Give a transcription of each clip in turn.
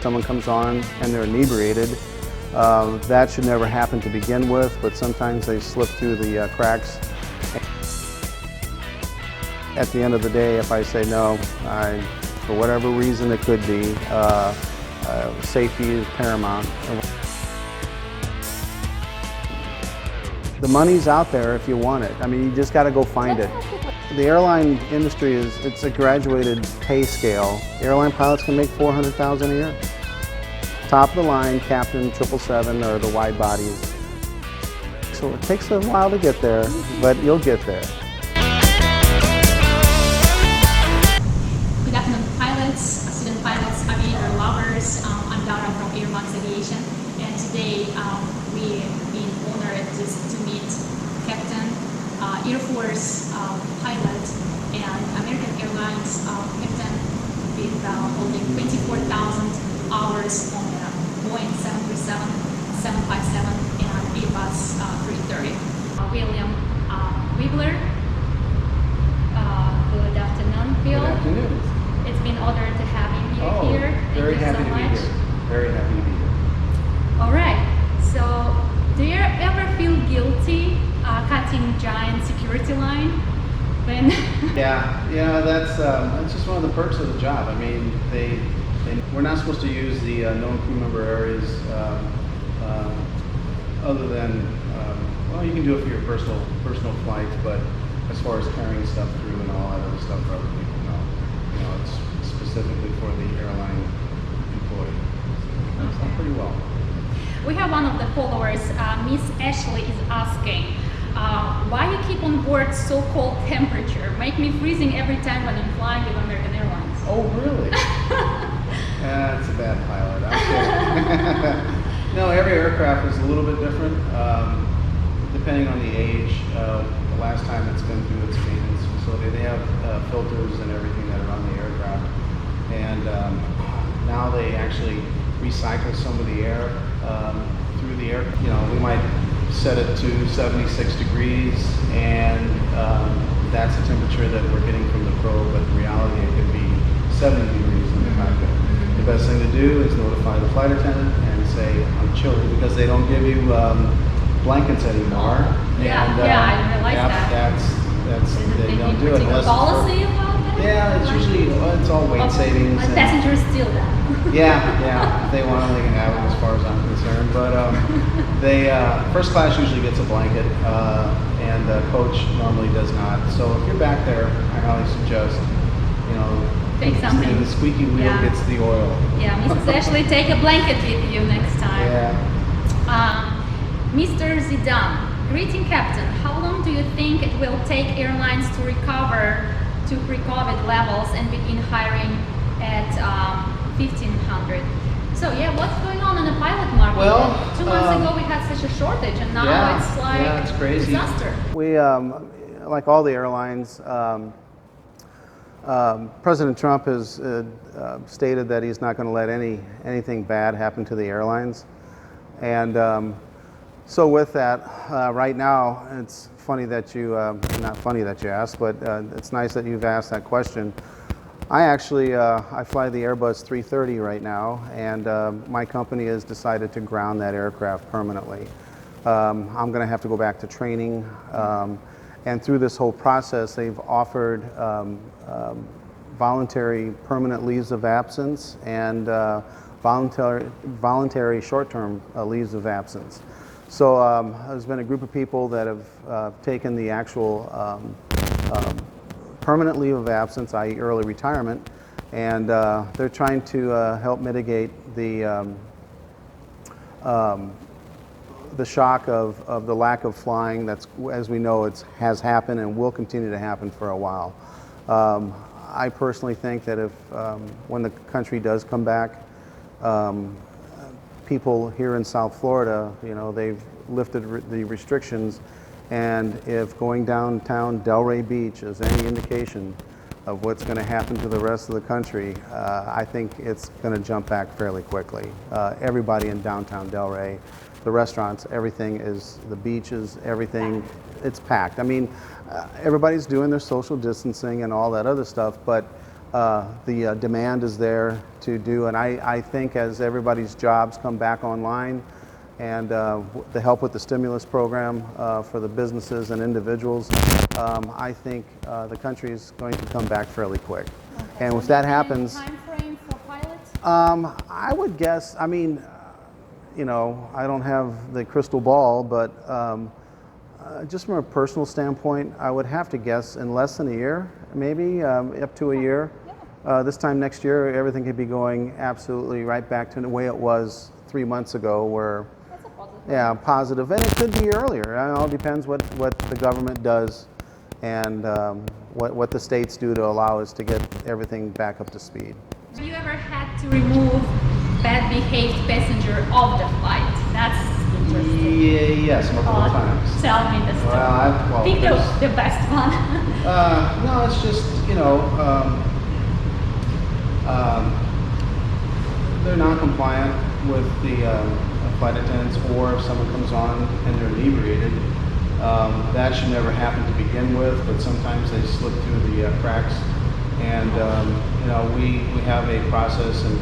Someone comes on and they're inebriated. That should never happen to begin with, but sometimes they slip through the cracks. At the end of the day, if I say no, for whatever reason it could be, safety is paramount. The money's out there if you want it. I mean, you just got to go find it. The airline industry it's a graduated pay scale. Airline pilots can make $400,000 a year. Top of the line, Captain 777 or the wide bodies. So it takes a while to get there, but you'll get there. Good afternoon, pilots, student pilots, aviator lovers. I'm Dara from Airlines Aviation, and today we've been honored to meet Captain, Air Force pilot, and American Airlines captain with holding 24,000 hours on the Boeing 737, 757, and Airbus 330. William Wiggler. Good afternoon, Bill. Good afternoon. It's been an honor to have you here. Very happy to be here. Very happy to be here. All right. So, do you ever feel guilty cutting giant security line? When Yeah, that's just one of the perks of the job. I mean, we're not supposed to use the known crew member areas other than well, you can do it for your personal flights, but as far as carrying stuff through and all that other stuff for other people, no. You know, it's specifically for the airline employee. So it's done pretty well. we have one of the followers, Miss Ashley, is asking, why you keep on board so-called temperature? Make me freezing every time when I'm flying with American Airlines. Oh, really? That's a bad pilot. I'm kidding. No, every aircraft is a little bit different, depending on the age. The last time it's been through its maintenance facility, they have filters and everything that are on the aircraft, and now they actually recycle some of the air through the air. You know, we might set it to 76 degrees, and that's the temperature that we're getting from the probe, but in reality it could be 70 degrees in the cockpit. The best thing to do is notify the flight attendant and say, I'm chilly, because they don't give you blankets anymore. Yeah, and, I realize that. They don't do it unless policy about that? Yeah, it's usually, it's all weight savings. But passengers steal that. Yeah, if they want to, they can have it as far as I'm concerned. But first class usually gets a blanket, and the coach normally does not. So if you're back there, I highly suggest, you know, take something. The squeaky wheel gets the oil. Yeah, Mrs. Ashley, take a blanket with you next time. Yeah. Mr. Zidane, greeting Captain. How long do you think it will take airlines to recover to pre-COVID levels and begin hiring at 1,500? So yeah, what's going on in the pilot market? Well, 2 months ago we had such a shortage, and now it's like it's crazy. Disaster. We, like all the airlines, President Trump has stated that he's not going to let anything bad happen to the airlines, and so with that, right now, it's funny that you, not funny that you asked, but it's nice that you've asked that question. I actually, I fly the Airbus 330 right now, and my company has decided to ground that aircraft permanently. I'm going to have to go back to training, and through this whole process, they've offered voluntary permanent leaves of absence and voluntary short-term leaves of absence. So there's been a group of people that have taken the actual permanent leave of absence, i.e. early retirement, and they're trying to help mitigate the shock of the lack of flying that's, as we know, has happened and will continue to happen for a while. I personally think that if, when the country does come back, people here in South Florida, you know, they've lifted the restrictions, and if going downtown Delray Beach is any indication of what's going to happen to the rest of the country, I think it's going to jump back fairly quickly. Everybody in downtown Delray, the restaurants, everything is, the beaches, everything, it's packed. I mean, everybody's doing their social distancing and all that other stuff, but The demand is there to do, and I think as everybody's jobs come back online, and the help with the stimulus program for the businesses and individuals, I think the country is going to come back fairly quick. Okay. And So if that any happens, time frame for pilots? I would guess, I mean, you know, I don't have the crystal ball, but just from a personal standpoint, I would have to guess in less than a year, maybe up to a year. This time next year, everything could be going absolutely right back to the way it was 3 months ago, where, That's a positive. yeah, positive. And it could be earlier. It all depends what the government does and what the states do to allow us to get everything back up to speed. Have you ever had to remove bad behaved passenger of the flight? That's interesting. Yes, multiple times. Tell me the story. Well, Pick there's- the best one. No, it's just, you know, they're non-compliant with the flight attendants, or if someone comes on and they're inebriated. That should never happen to begin with, but sometimes they slip through the cracks. And, you know, we have a process, and we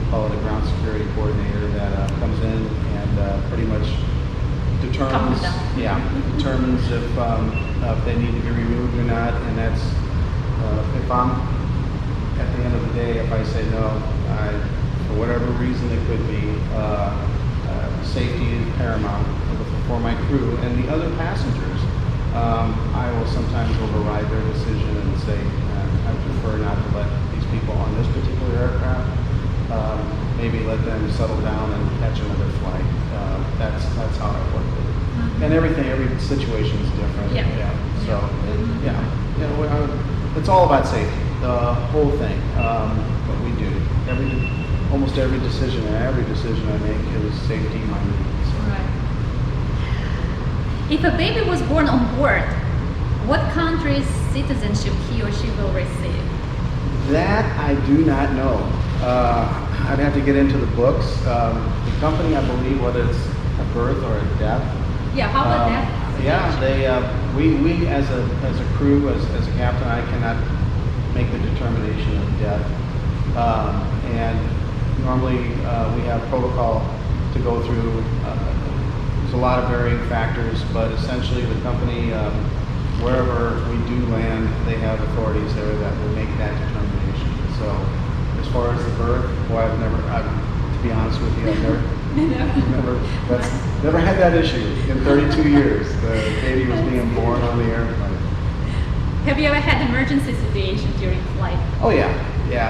call it a ground security coordinator that comes in and pretty much determines, determines if they need to be removed or not. And that's, if I'm, at the end of the day, if I say no, for whatever reason it could be, safety is paramount for my crew and the other passengers. I will sometimes override their decision and say, I prefer not to let these people on this particular aircraft. Maybe let them settle down and catch another flight. That's how I work with it. Mm-hmm. And every situation is different. Yeah. So, you know, it's all about safety. The whole thing, what we do, almost every decision I make is safety minded. Right. If a baby was born on board, what country's citizenship he or she will receive? That I do not know. I'd have to get into the books. The company, I believe, whether it's a birth or a death. Yeah, how about that? Yeah, they we as a crew, as a captain, I cannot make the determination of death. And normally we have protocol to go through. There's a lot of varying factors, but essentially the company, wherever we do land, they have authorities there that will make that determination. So as far as the birth, boy, to be honest with you, I've never had that issue in 32 years. The baby was being born on the airplane. Have you ever had emergency situation during flight? Oh yeah.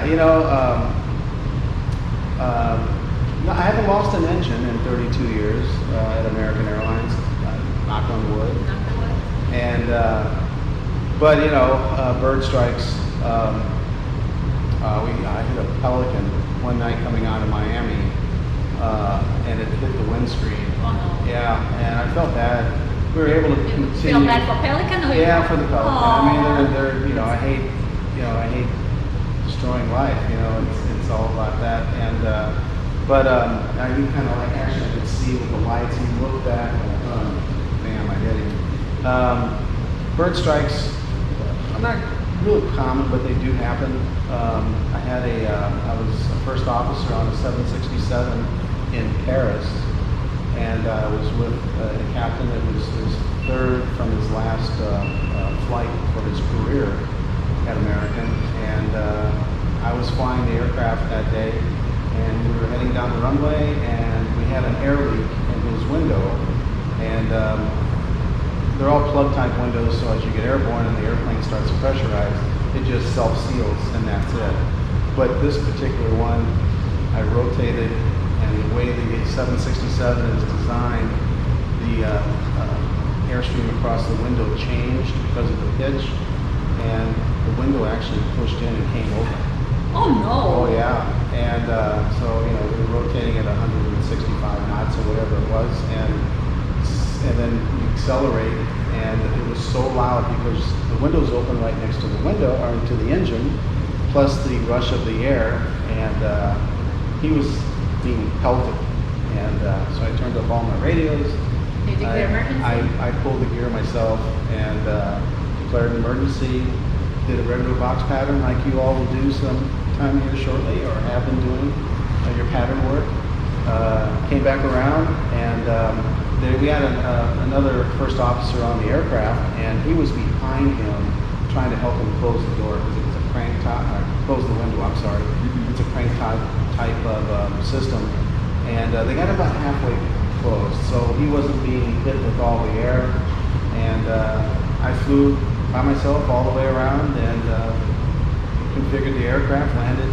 You know, no, I haven't lost an engine in 32 years at American Airlines. Knock on wood. And but you know, bird strikes. I hit a pelican one night coming out of Miami, and it hit the windscreen. Oh no. Yeah, and I felt bad. We were able to You continue. feel bad for pelican or Yeah, for the pelican. I mean, Aw. they're you know, I hate destroying life. You know, it's all about that. And but you kind of like actually could see with the lights. You look back, and damn, I hit him. Bird strikes are not really common, but they do happen. I was a first officer on a 767 in Paris, and I was with a captain that was his third from his last flight for his career at American, and I was flying the aircraft that day, and we were heading down the runway, and we had an air leak in his window, and they're all plug type windows, so as you get airborne and the airplane starts to pressurize, it just self-seals and that's it. But this particular one, I rotated, and the way the 767 is designed, the airstream across the window changed because of the pitch, and the window actually pushed in and came open. Oh no. Oh yeah, and so you know, we were rotating at 165 knots or whatever it was, and then you accelerate, and it was so loud because the window's open right next to the window, or to the engine, plus the rush of the air, and he was being pelted, and so I turned up all my radios. Did you declare emergency? I pulled the gear myself and declared an emergency, did a regular box pattern like you all will do sometime here shortly, or have been doing your pattern work. Came back around, and we had another first officer on the aircraft, and he was behind him trying to help him close the door because it was a crank type, close the window, I'm sorry. It's a crank type of system. And they got about halfway closed, so he wasn't being hit with all the air. And I flew by myself all the way around and configured the aircraft, landed,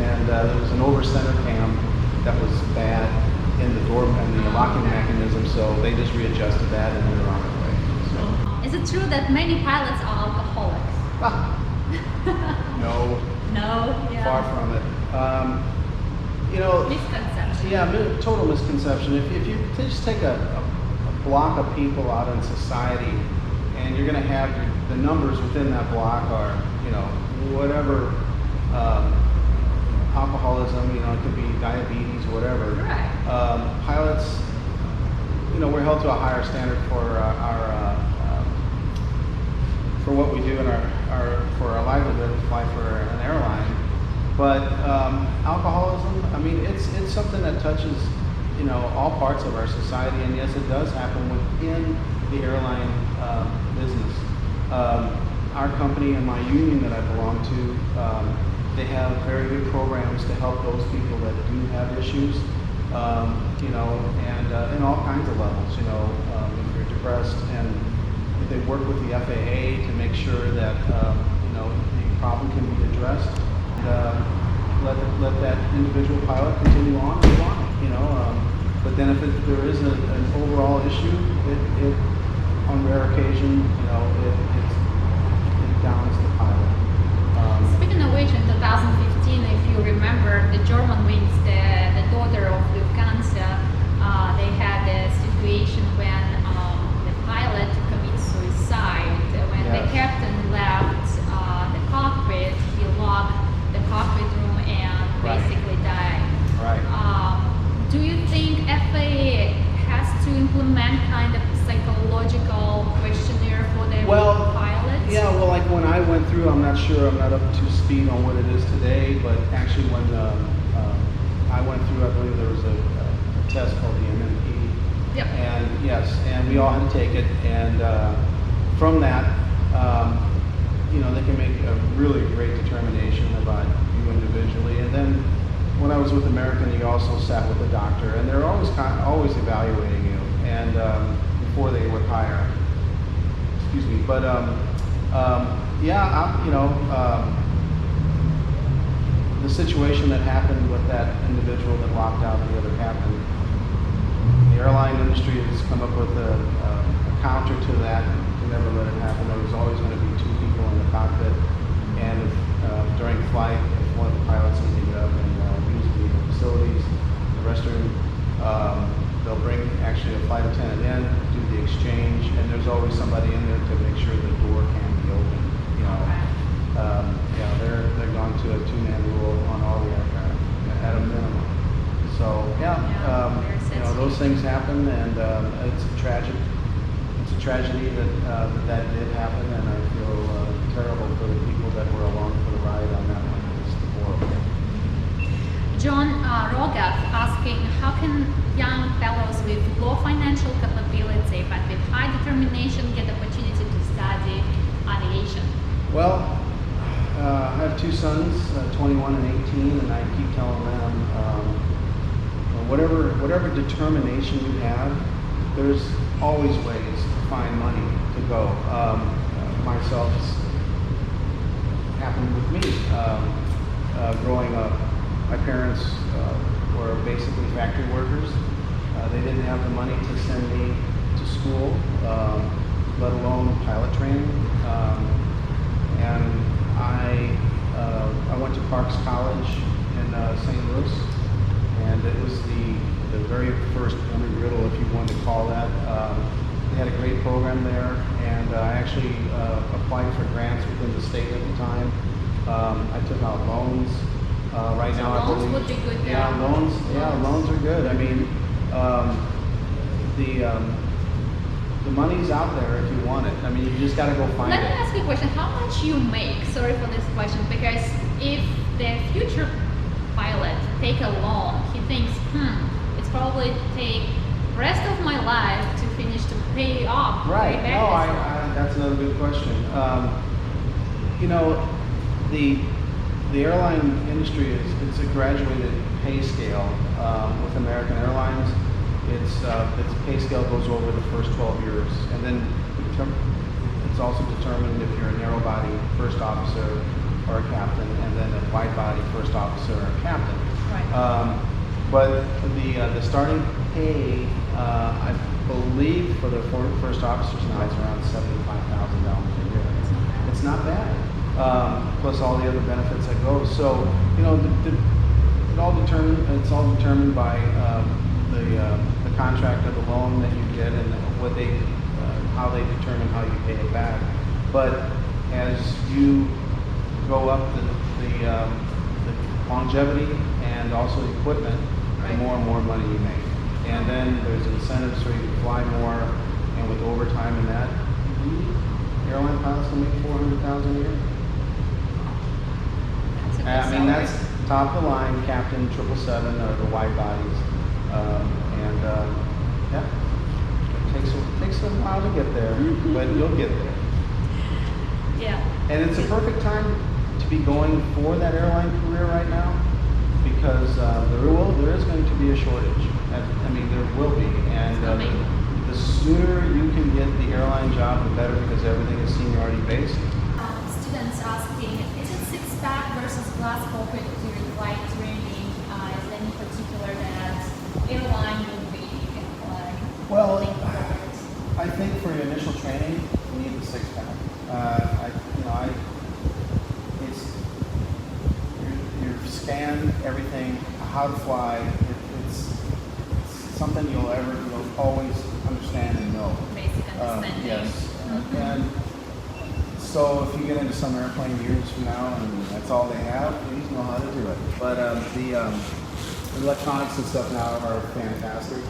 and there was an over-center cam that was bad in the door and the locking mechanism, so they just readjusted that and we were on our way. So. Is it true that many pilots are alcoholics? No. No. Yeah. Far from it. You know, Misconception. yeah, total misconception. If you just take a block of people out in society, and you're going to have the numbers within that block are, you know, whatever alcoholism, you know, it could be diabetes, whatever. Right. Pilots, you know, we're held to a higher standard for for what we do in for our livelihood, we fly for an airline. But alcoholism, I mean, it's something that touches, you know, all parts of our society, and yes, it does happen within the airline business. Our company and my union that I belong to, they have very good programs to help those people that do have issues, you know, and in all kinds of levels, you know, if you're depressed, and they work with the FAA to make sure that, you know, the problem can be addressed. Let that individual pilot continue on and on, you know. But then if there is an overall issue, it on rare occasion, you know, it downs the pilot. Speaking of which, in 2015, if you remember, the German wings, the daughter of Lufthansa, they had a situation when the pilot committed suicide. When the captain left the cockpit, he locked the cockpit room and basically died. Right. Do you think FAA has to implement kind of psychological questionnaire for the pilots? Yeah, well, like when I went through, I'm not sure, I'm not up to speed on what it is today, but actually when I went through, I believe there was a test called the MMP. Yep. And yes, and we all had to take it, and from that, you know, they can make a really great determination about you individually. And then when I was with American, you also sat with a doctor, and they're always evaluating you, and before they would hire. Excuse me, but yeah, you know, the situation that happened with that individual that locked out the other captain, the airline industry has come up with a counter to that to never let it happen. There was always going to be two people in the cockpit, and if, during flight, if one of the pilots needs to get up and use the facilities, the restroom, they'll bring actually a flight attendant in, do the exchange, and there's always somebody in there to make sure the door can be open. You know, yeah, they're going to a two-man rule on all the aircraft at a minimum. So yeah, you know, those things happen, and it's a tragic. It's a tragedy that did happen, and I feel terrible for the people that were along for the ride on that one. It's horrible. John Rogath asking, how can young fellows with low financial capability but with high determination get the opportunity to study aviation? Well, I have two sons, 21 and 18, and I keep telling them, whatever determination you have, there's always ways to find money to go. Myself, it's happened with me. Growing up, my parents were basically factory workers. They didn't have the money to send me to school, let alone pilot training. And I went to Parks College in St. Louis, and it was the very first Embry-Riddle, if you want to call that. They had a great program there, and I actually applied for grants within the state at the time. I took out loans. Right now, I believe. Loans would be good. Yeah, loans are good. I mean, the money's out there if you want it. I mean, you just got to go find Let me it. ask you a question. How much you make? Sorry for this question, because if the future pilot take a loan, he thinks, it's probably take rest of my life to finish to pay off. Right. Pay back No, this loan. that's another good question. You know, the airline industry it's a graduated pay scale. With American Airlines, its pay scale goes over the first 12 years, and then it's also determined if you're a narrow body first officer or a captain, and then a wide body first officer or a captain. Right. But the starting pay, I believe, for the first officers now is around $75,000 a year. It's not bad. Plus all the other benefits that go. So you know, it's all determined by the contract of the loan that you get and what they how they determine how you pay it back. But as you go up the longevity and also the equipment, the more and more money you make. And then there's incentives so you can fly more, and with overtime and that, airline pilots can make $400,000 a year. That's a good I mean, salary. that's top of the line, captain, 777, or the wide bodies. Yeah, it takes a while to get there, but you'll get there. Yeah. And it's a perfect time to be going for that airline career right now, because there is going to be a shortage. I mean, there will be, and the sooner you can get the airline job, the better, because everything is seniority based. Students asking, is it six-pack versus glass cockpit during flight training? Is there any particular that airline will be Well, looking forward? I think for your initial training, you need the six-pack. You've scanned everything, how to fly. It's something you'll always understand and know. Basic understanding. Yes. And so if you get into some airplane years from now and that's all they have, please know how to do it. But the electronics and stuff now are fantastic.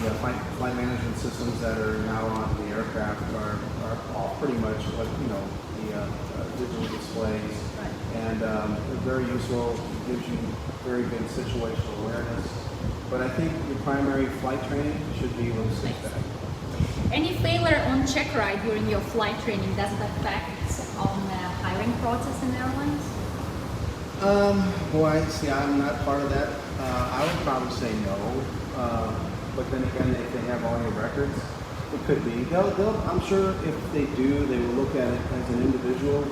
The flight management systems that are now on the aircraft are all pretty much what, the digital displays. Right. And they're very useful, gives you very good situational awareness. But I think your primary flight training should be with a six-pack. Any failure on check ride during your flight training, does it affect on the hiring process in airlines? Boy, see, I'm not part of that. I would probably say no. But then again, if they have all your records, it could be. I'm sure if they do, they will look at it as an individual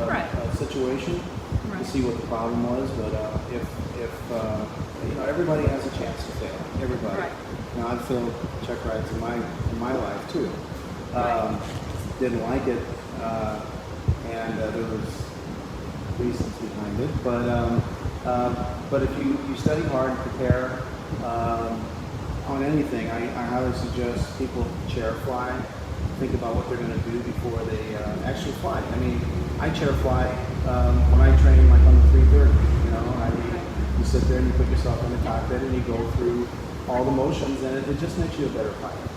Right. situation Right. to see what the problem was. But if everybody has a chance to fail. Everybody. Right. Now, I've failed check rides in my life too. Right. Didn't like it, and there was reasons behind it. But if you study hard and prepare on anything, I highly suggest people chair fly. Think about what they're going to do before they actually fly. I mean, I chair fly when I train, like on the 330. You sit there and you put yourself in the cockpit and you go through all the motions, and it just makes you a better pilot.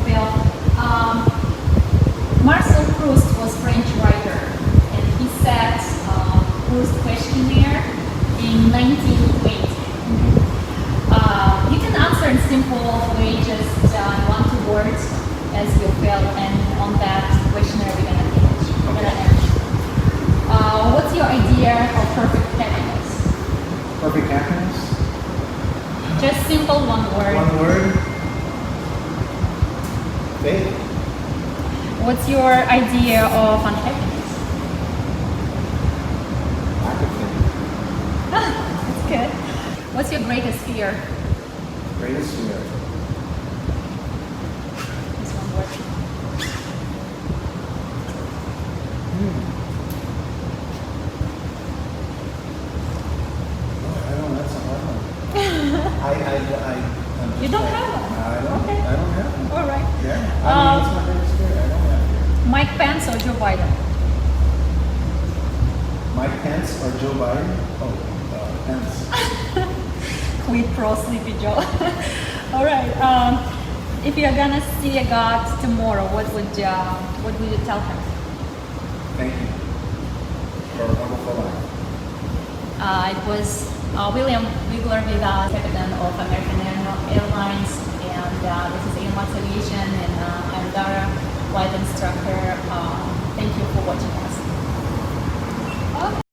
Well, Marcel Proust was French writer, and he said Proust questionnaire in 1980. You can answer in simple way, just one, 2 words as you feel, and on that questionnaire we're gonna answer. What's your idea of perfect happiness? Perfect happiness? Just simple, one word. One word? Faith. What's your idea of unhappiness? Lack of faith. That's good. What's your greatest fear? Greatest fear. Just one word. I don't know, that's a hard one. I'm just You don't like- have one? No, I don't. Okay. I don't have one. All right. Yeah. I mean, it's my greatest fear. I don't have fear. Mike Pence or Joe Biden? Mike Pence or Joe Biden? Oh, Pence. Quid pro sleepy Joe. All right. if you're gonna see a God tomorrow, what would you tell him? Thank you for a wonderful life. It was William Wigler with us, captain of American Airlines, and this is Airlines Aviation, and I'm Dara, flight instructor. Thank you for watching us.